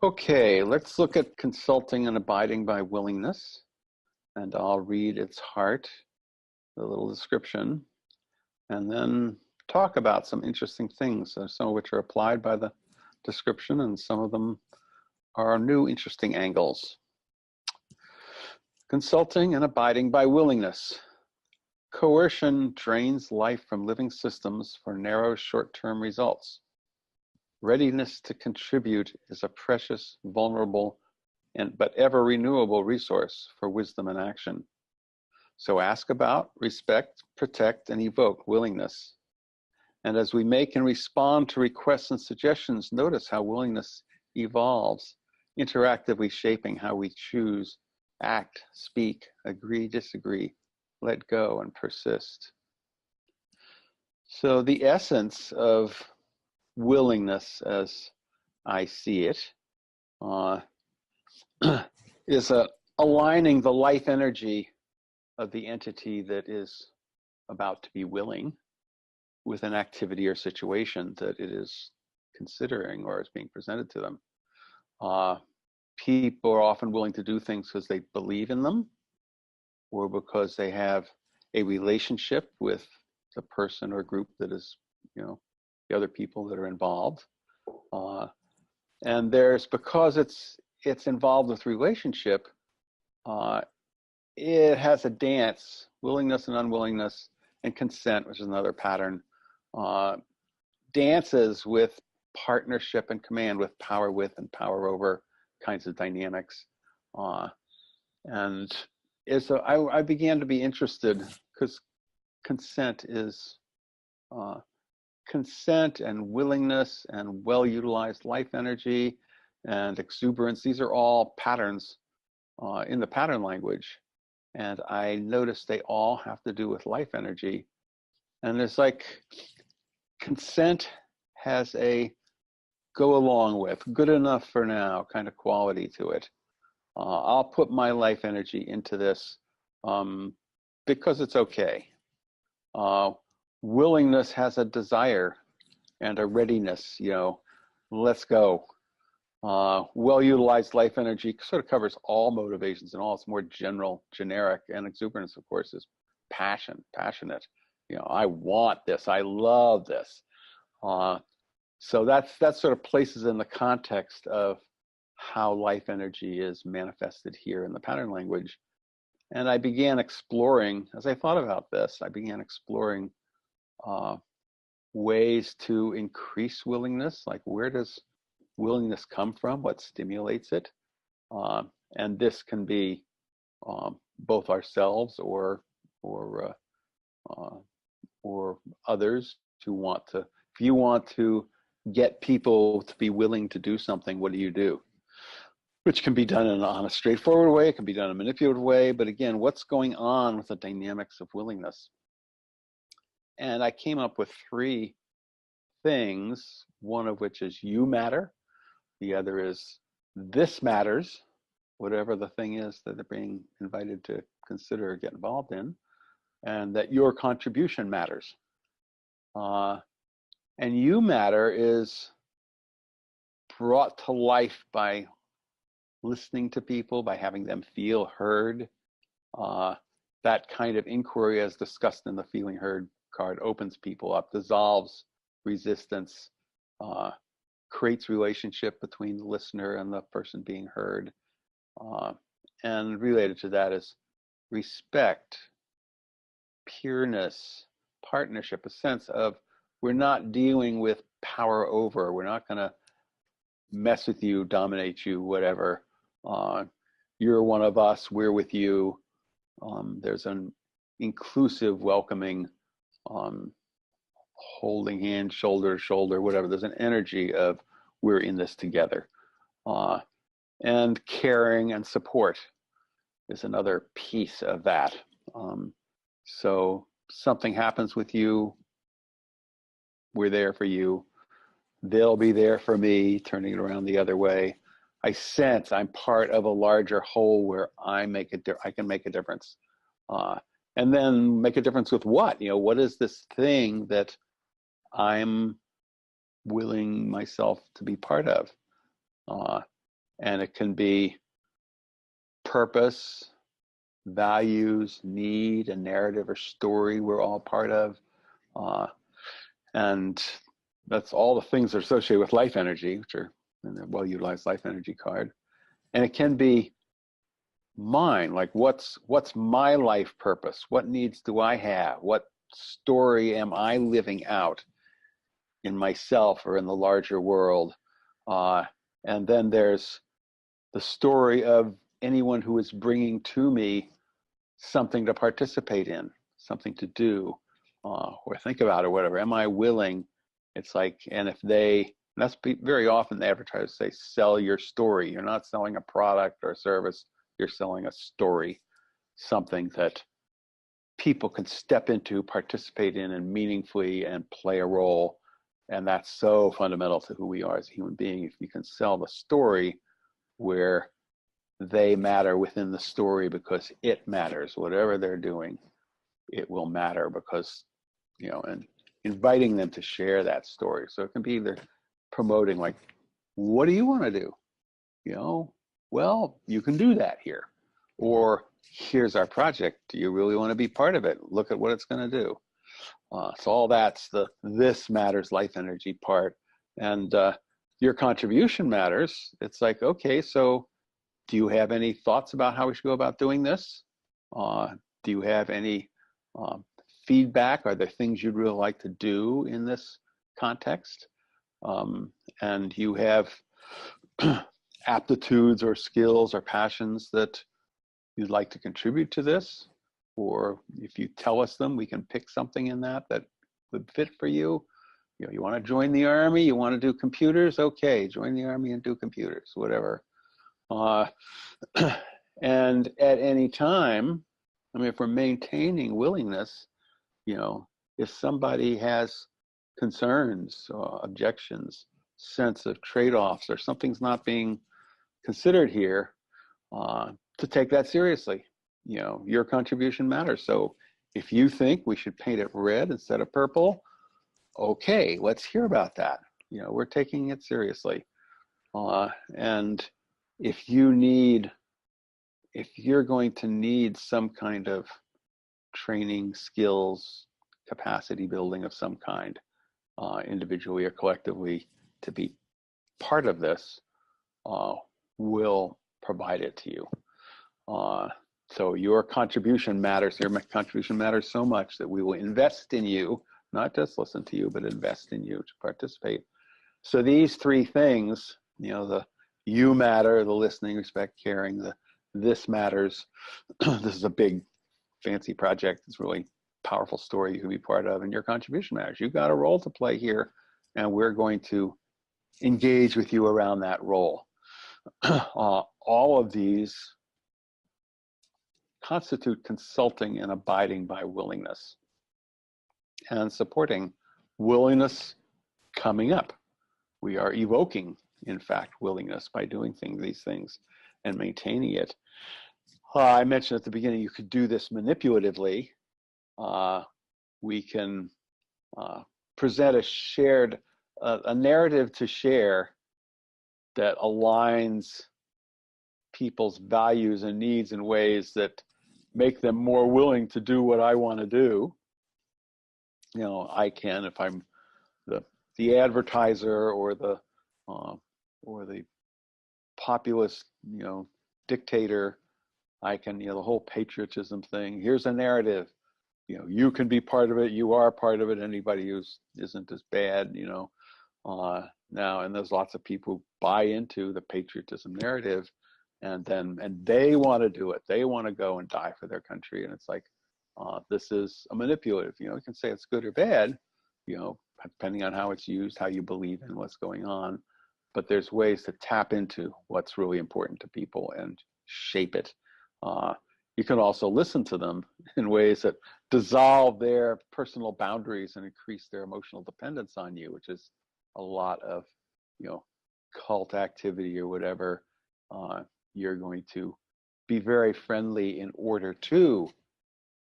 Okay, let's look at consulting and abiding by willingness. And I'll read its heart, the little description, and then talk about some interesting things, some of which are applied by the description, and some of them are new, interesting angles. Consulting and abiding by willingness. Coercion drains life from living systems for narrow, short-term results. Readiness to contribute is a precious, vulnerable, but ever renewable resource for wisdom and action. So ask about, respect, protect, and evoke willingness. And as we make and respond to requests and suggestions, notice how willingness evolves, interactively shaping how we choose, act, speak, agree, disagree, let go, and persist. So the essence of willingness, as I see it, is aligning the life energy of the entity that is about to be willing with an activity or situation that it is considering or is being presented to them. People are often willing to do things because they believe in them, or because they have a relationship with the person or group that is, the other people that are involved. And because it's involved with relationship, it has a dance, willingness and unwillingness, and consent, which is another pattern, dances with partnership and command, with power with and power over kinds of dynamics. And so I began to be interested because consent and willingness and well-utilized life energy and exuberance. These are all patterns in the pattern language. And I noticed they all have to do with life energy. And it's like consent has a go along with, good enough for now kind of quality to it. I'll put my life energy into this because it's okay. Willingness has a desire and a readiness, let's go. Well-utilized life energy sort of covers all motivations and all. It's more generic, and exuberance, of course, is passionate. I want this, I love this. So that sort of places in the context of how life energy is manifested here in the pattern language. And I began exploring, as I thought about this, ways to increase willingness, like where does willingness come from, what stimulates it? And this can be both ourselves or others who want to. If you want to get people to be willing to do something, what do? Which can be done on a straightforward way, it can be done in a manipulative way, but again, what's going on with the dynamics of willingness? And I came up with 3 things, one of which is you matter, the other is this matters, whatever the thing is that they're being invited to consider or get involved in, and that your contribution matters. And you matter is brought to life by listening to people, by having them feel heard. That kind of inquiry, as discussed in the feeling heard card, opens people up, dissolves resistance, creates relationship between the listener and the person being heard. And related to that is respect, pureness, partnership, a sense of we're not dealing with power over, we're not going to mess with you, dominate you, whatever. You're one of us, we're with you. There's an inclusive, welcoming, holding hands, shoulder to shoulder, whatever. There's an energy of we're in this together. And caring and support is another piece of that. So something happens with you, we're there for you. They'll be there for me, turning it around the other way. I sense I'm part of a larger whole where I can make a difference. And then make a difference with what? What is this thing that I'm willing myself to be part of? And it can be purpose, values, need, a narrative or story we're all part of. And that's all the things that are associated with life energy, which are in the well-utilized life energy card. And it can be mine, like what's my life purpose? What needs do I have? What story am I living out in myself or in the larger world? And then there's the story of anyone who is bringing to me something to participate in, something to do, or think about, or whatever. Am I willing? It's like, and if they, that's very often the advertisers say, sell your story. You're not selling a product or a service, you're selling a story, something that people can step into, participate in, and meaningfully and play a role. And that's so fundamental to who we are as a human being. If you can sell the story where they matter within the story because it matters, whatever they're doing, it will matter because, you know, and inviting them to share that story. So it can be either promoting, like, what do you want to do? You know, well, you can do that here. Or here's our project. Do you really want to be part of it? Look at what it's going to do. So all that's the this matters life energy part. And your contribution matters. It's like, okay, so do you have any thoughts about how we should go about doing this? Do you have any feedback? Are there things you'd really like to do in this context? And you have aptitudes or skills or passions that you'd like to contribute to this? Or if you tell us them, we can pick something in that that would fit for you. You know, you want to join the Army, you want to do computers? Okay, join the Army and do computers, whatever. And at any time, I mean, if we're maintaining willingness, you know, if somebody has concerns, objections, sense of trade-offs, or something's not being considered here, to take that seriously. You know, your contribution matters. So if you think we should paint it red instead of purple, okay, let's hear about that. You know, we're taking it seriously. And if you're going to need some kind of training, skills, capacity building of some kind, individually or collectively, to be part of this, we'll provide it to you. So your contribution matters. Your contribution matters so much that we will invest in you, not just listen to you, but invest in you to participate. So these three things, you know, the you matter, the listening, respect, caring, the this matters. This is a big, fancy project. It's a really powerful story you can be part of, and your contribution matters. You've got a role to play here, and we're going to engage with you around that role. All of these constitute consulting and abiding by willingness and supporting willingness coming up. We are evoking, in fact, willingness by doing these things and maintaining it. I mentioned at the beginning, you could do this manipulatively. We can present a narrative to share that aligns people's values and needs in ways that make them more willing to do what I want to do. You know, I can, if I'm the advertiser or the populist, you know, dictator, I can, you know, the whole patriotism thing. Here's a narrative. You know, you can be part of it. You are part of it. Anybody who isn't as bad, you know. Now, and there's lots of people who buy into the patriotism narrative, and they want to do it. They want to go and die for their country. And it's like, this is a manipulative. You know, you can say it's good or bad, you know, depending on how it's used, how you believe in what's going on. But there's ways to tap into what's really important to people and shape it. You can also listen to them in ways that dissolve their personal boundaries and increase their emotional dependence on you, which is a lot of, you know, cult activity or whatever. You're going to be very friendly in order to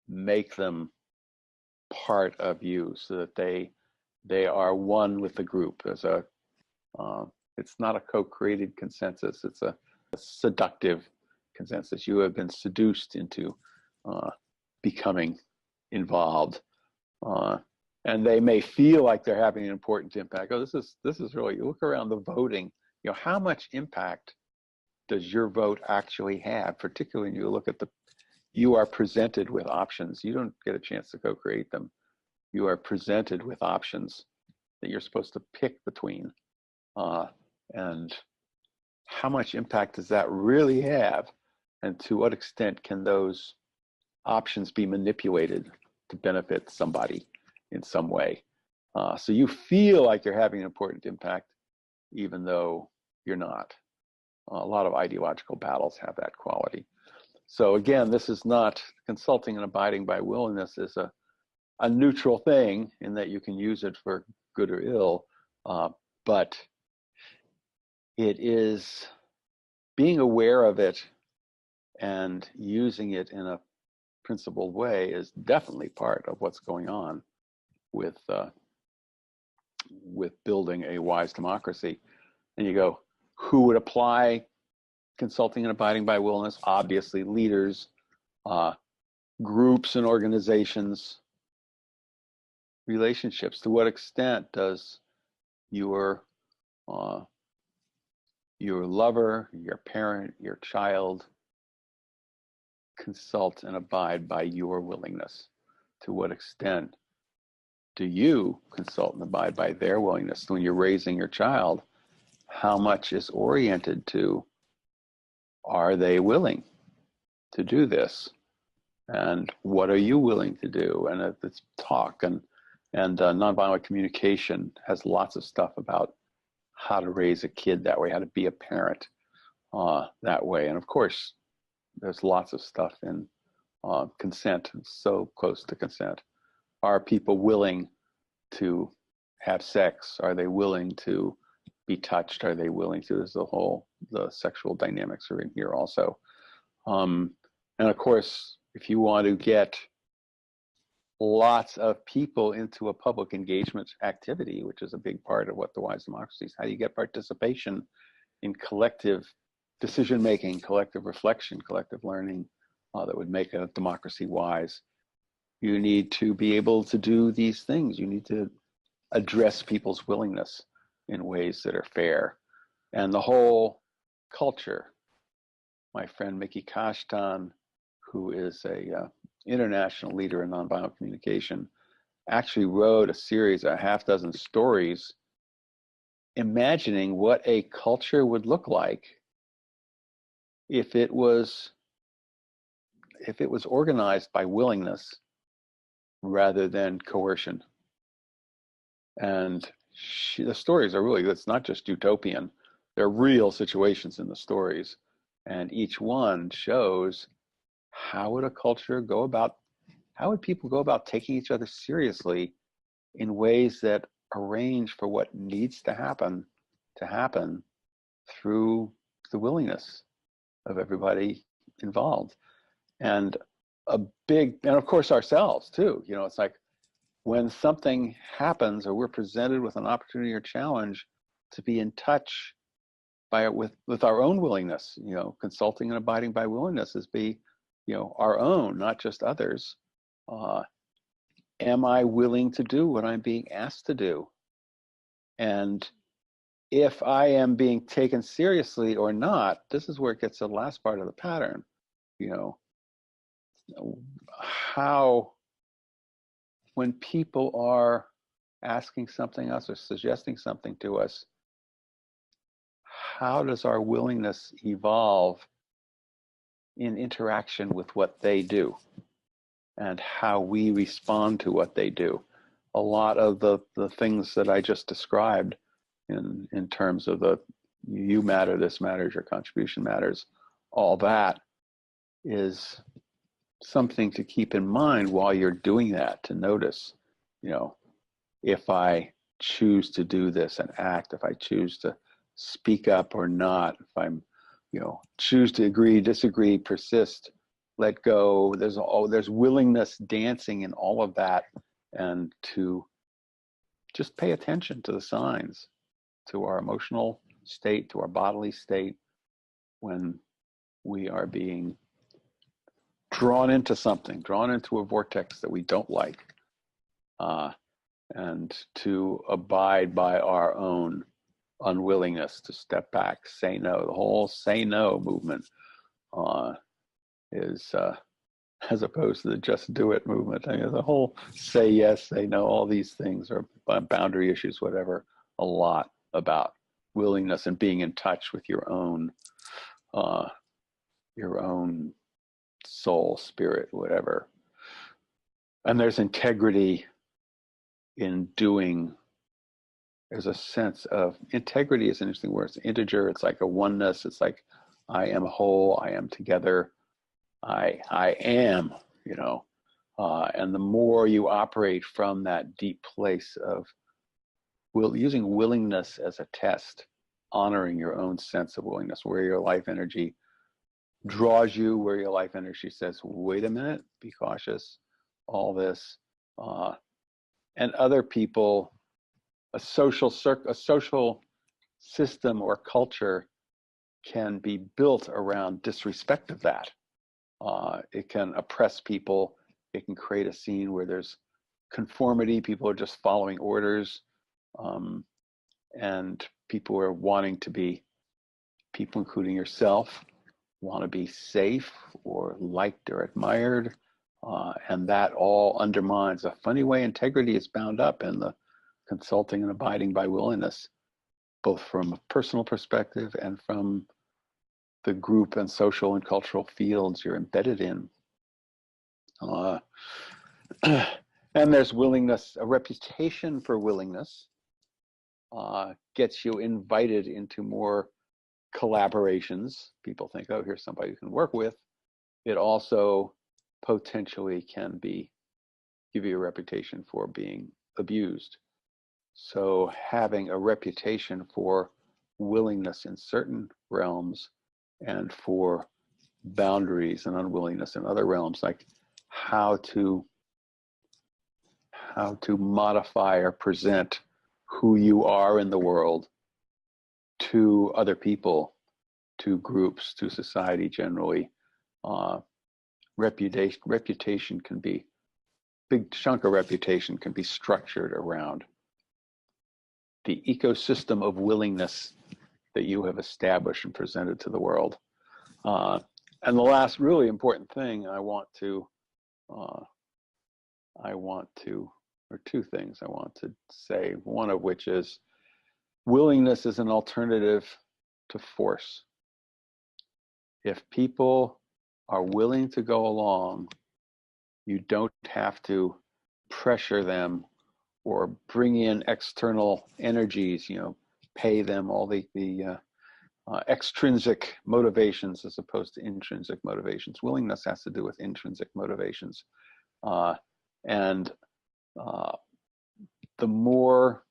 make them part of you so that they are one with the group. There's a It's not a co-created consensus. It's a seductive consensus. You have been seduced into becoming involved, and they may feel like they're having an important impact. Oh, this is really, you look around the voting. How much impact does your vote actually have? Particularly when you look at you are presented with options. You don't get a chance to co-create them. You are presented with options that you're supposed to pick between, and how much impact does that really have, and to what extent can those options be manipulated to benefit somebody in some way? So you feel like you're having an important impact, even though you're not. A lot of ideological battles have that quality. So again, this is not, consulting and abiding by willingness is a neutral thing in that you can use it for good or ill, but it is being aware of it and using it in a principled way is definitely part of what's going on with building a wise democracy. And you go, who would apply consulting and abiding by willingness? Obviously, leaders, groups and organizations, relationships. To what extent does your lover, your parent, your child consult and abide by your willingness? To what extent do you consult and abide by their willingness? When you're raising your child, how much is oriented to, are they willing to do this? And what are you willing to do? And it's talk, and nonviolent communication has lots of stuff about how to raise a kid that way, how to be a parent that way. And of course, there's lots of stuff in consent, so close to consent. Are people willing to have sex? Are they willing to be touched? Are they willing to? There's the sexual dynamics are in here also. And of course, if you want to get lots of people into a public engagement activity, which is a big part of what the wise democracy is, how do you get participation in collective decision-making, collective reflection, collective learning that would make a democracy wise? You need to be able to do these things. You need to address people's willingness in ways that are fair. And the whole culture, my friend Mickey Kashtan, who is a international leader in nonviolent communication, actually wrote a series, a half dozen stories, imagining what a culture would look like if it was organized by willingness rather than coercion. And the stories are really, it's not just utopian. There are real situations in the stories, and each one shows how would people go about taking each other seriously in ways that arrange for what needs to happen through the willingness of everybody involved. And of course ourselves too. It's like when something happens or we're presented with an opportunity or challenge, to be in touch with our own willingness. Consulting and abiding by willingness is our own, not just others. Am I willing to do what I'm being asked to do? And if I am being taken seriously or not, this is where it gets to the last part of the pattern. How, when people are asking something us or suggesting something to us, how does our willingness evolve in interaction with what they do and how we respond to what they do? A lot of the things that I just described in terms of the you matter, this matters, your contribution matters, all that is something to keep in mind while you're doing that, to notice, if I choose to do this and act, if I choose to speak up or not, if I'm, choose to agree, disagree, persist, let go. There's willingness dancing in all of that, and to just pay attention to the signs, to our emotional state, to our bodily state, when we are being drawn into something, drawn into a vortex that we don't like, and to abide by our own unwillingness to step back, say no. The whole say no movement is, as opposed to the just do it movement. I mean, the whole say yes, say no, all these things are boundary issues, whatever, a lot about willingness and being in touch with your own soul, spirit, whatever. And there's integrity in doing. There's a sense of integrity is an interesting word. It's integer. It's like a oneness. It's like I am whole. I am together. I am, you know. And the more you operate from that deep place of using willingness as a test, honoring your own sense of willingness, where your life energy draws you, where your life energy says, wait a minute, be cautious, all this. And other people, a social system or culture can be built around disrespect of that. It can oppress people. It can create a scene where there's conformity. People are just following orders. And people are wanting to be, people including yourself, want to be safe or liked or admired. And that all undermines, a funny way, integrity is bound up in the consulting and abiding by willingness, both from a personal perspective and from the group and social and cultural fields you're embedded in. And there's willingness, a reputation for willingness gets you invited into more collaborations. People think, oh, here's somebody you can work with. It also potentially can give you a reputation for being abused. So having a reputation for willingness in certain realms and for boundaries and unwillingness in other realms, like how to modify or present who you are in the world to other people, to groups, to society generally. Reputation can be, big chunk of reputation can be structured around the ecosystem of willingness that you have established and presented to the world. And the last really important thing or two things I want to say, one of which is willingness is an alternative to force. If people are willing to go along, you don't have to pressure them or bring in external energies, pay them all the extrinsic motivations as opposed to intrinsic motivations. Willingness has to do with intrinsic motivations. And the more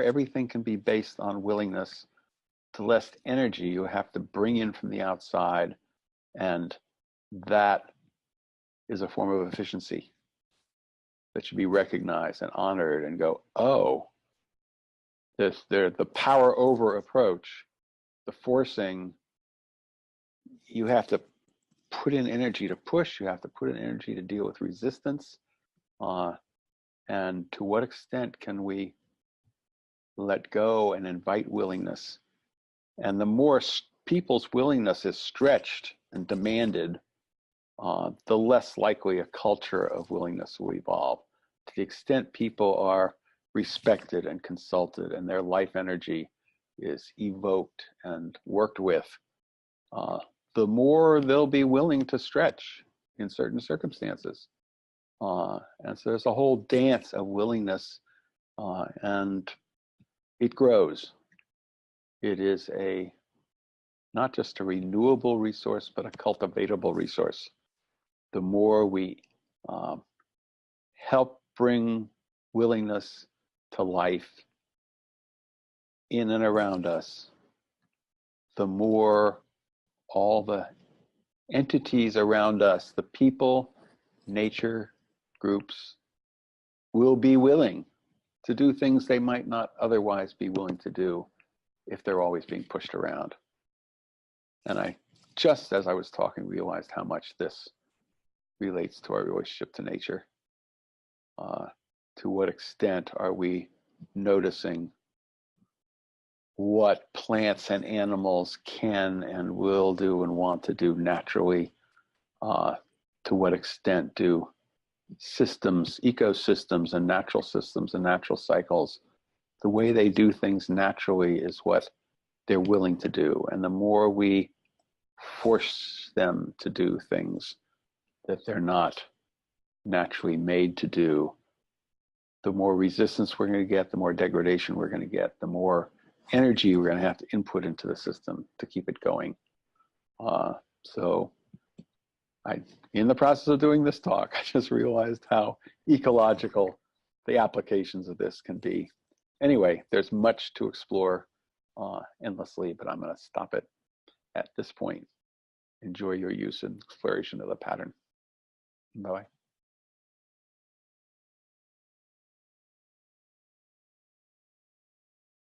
everything can be based on willingness, the less energy you have to bring in from the outside. And that is a form of efficiency that should be recognized and honored and go, oh, the power over approach, the forcing, you have to put in energy to push, you have to put in energy to deal with resistance. And to what extent can we let go and invite willingness? And the more people's willingness is stretched and demanded, the less likely a culture of willingness will evolve. To the extent people are respected and consulted and their life energy is evoked and worked with, the more they'll be willing to stretch in certain circumstances. And so there's a whole dance of willingness, and it grows. It is not just a renewable resource, but a cultivatable resource. The more we help bring willingness to life in and around us, the more all the entities around us, the people, nature, groups, will be willing to do things they might not otherwise be willing to do if they're always being pushed around. And I, just as I was talking, realized how much this relates to our relationship to nature. To what extent are we noticing what plants and animals can and will do and want to do naturally? To what extent do systems, ecosystems and natural cycles, the way they do things naturally is what they're willing to do. And the more we force them to do things that they're not naturally made to do, the more resistance we're going to get, the more degradation we're going to get, the more energy we're going to have to input into the system to keep it going. So in the process of doing this talk, I just realized how ecological the applications of this can be. Anyway, there's much to explore endlessly, but I'm going to stop it at this point. Enjoy your use and exploration of the pattern. Bye-bye.